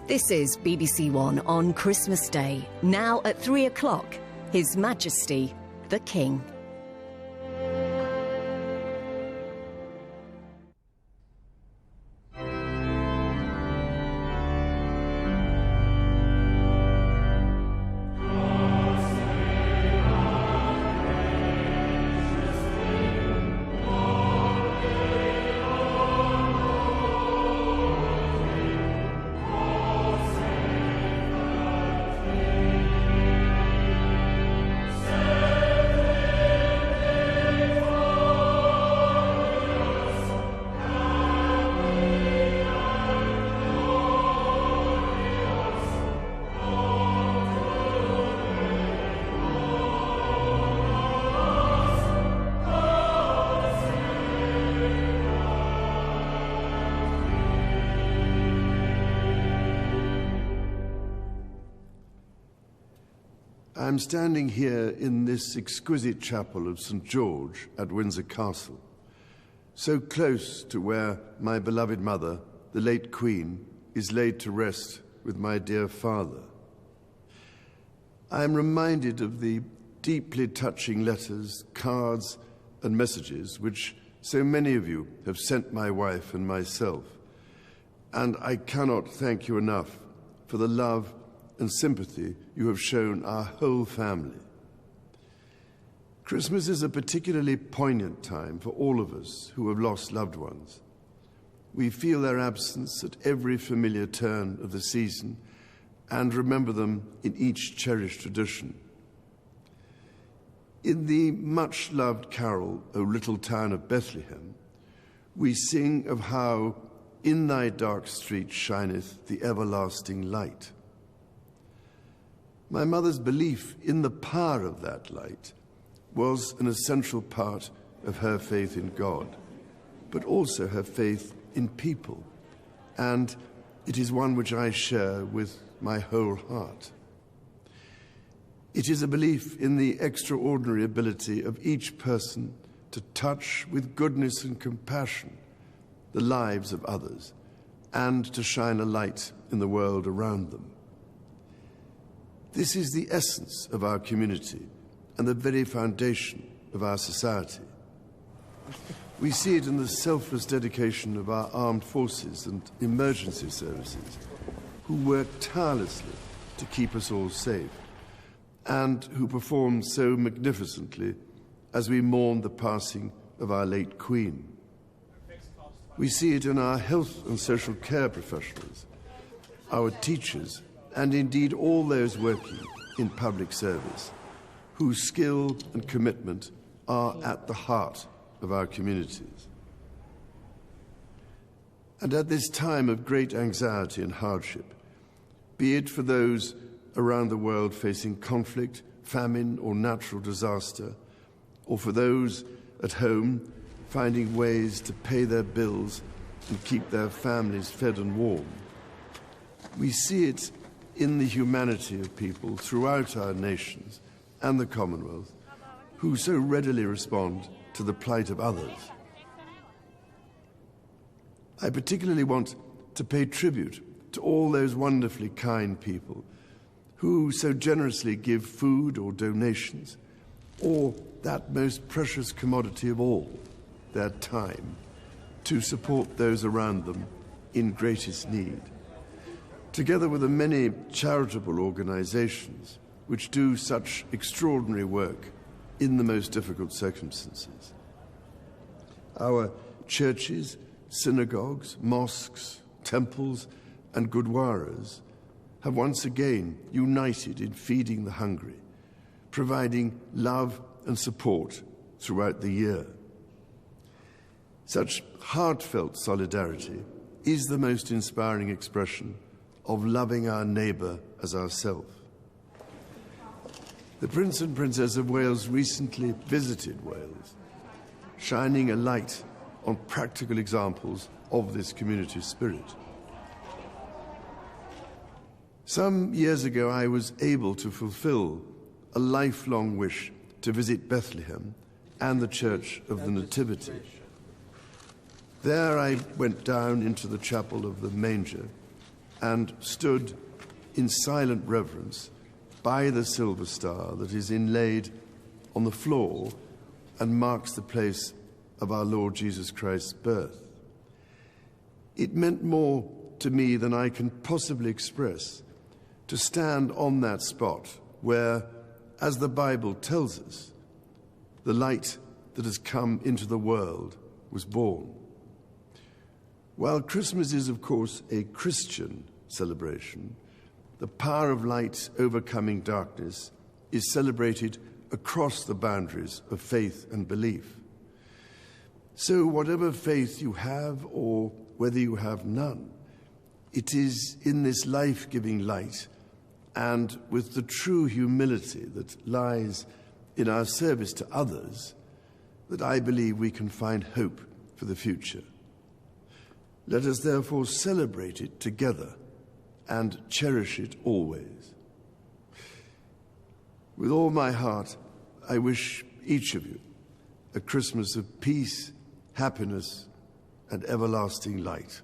This is BBC One on Christmas Day. Now at 3 o'clock, His Majesty, the King. I'm standing here in this exquisite chapel of St. George at Windsor Castle, so close to where my beloved mother, the late Queen, is laid to rest with my dear father. I am reminded of the deeply touching letters, cards, and messages which so many of you have sent my wife and myself, and I cannot thank you enough for the love and sympathy you have shown our whole family. Christmas is a particularly poignant time for all of us who have lost loved ones. We feel their absence at every familiar turn of the season and remember them in each cherished tradition. In the much-loved carol, O Little Town of Bethlehem, we sing of how in thy dark street shineth the everlasting light. My mother's belief in the power of that light was an essential part of her faith in God, but also her faith in people, and it is one which I share with my whole heart. It is a belief in the extraordinary ability of each person to touch with goodness and compassion the lives of others and to shine a light in the world around them. This is the essence of our community and the very foundation of our society. We see it in the selfless dedication of our armed forces and emergency services, who work tirelessly to keep us all safe, and who perform so magnificently as we mourn the passing of our late Queen. We see it in our health and social care professionals, our teachers, and indeed all those working in public service, whose skill and commitment are at the heart of our communities. And at this time of great anxiety and hardship, be it for those around the world facing conflict, famine, or natural disaster, or for those at home finding ways to pay their bills and keep their families fed and warm, we see it in the humanity of people throughout our nations and the Commonwealth who so readily respond to the plight of others. I particularly want to pay tribute to all those wonderfully kind people who so generously give food or donations, or that most precious commodity of all, their time, to support those around them in greatest need, together with the many charitable organizations which do such extraordinary work in the most difficult circumstances. Our churches, synagogues, mosques, temples, and gurdwaras have once again united in feeding the hungry, providing love and support throughout the year. Such heartfelt solidarity is the most inspiring expression of loving our neighbour as ourselves. The Prince and Princess of Wales recently visited Wales, shining a light on practical examples of this community spirit. Some years ago, I was able to fulfill a lifelong wish to visit Bethlehem and the Church of the Nativity. There I went down into the chapel of the manger and stood in silent reverence by the silver star that is inlaid on the floor and marks the place of our Lord Jesus Christ's birth. It meant more to me than I can possibly express to stand on that spot where, as the Bible tells us, the light that has come into the world was born. While Christmas is, of course, a Christian celebration, the power of light overcoming darkness is celebrated across the boundaries of faith and belief. So whatever faith you have or whether you have none, it is in this life-giving light and with the true humility that lies in our service to others that I believe we can find hope for the future. Let us therefore celebrate it together and cherish it always. With all my heart, I wish each of you a Christmas of peace, happiness, and everlasting light.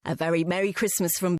A very Merry Christmas from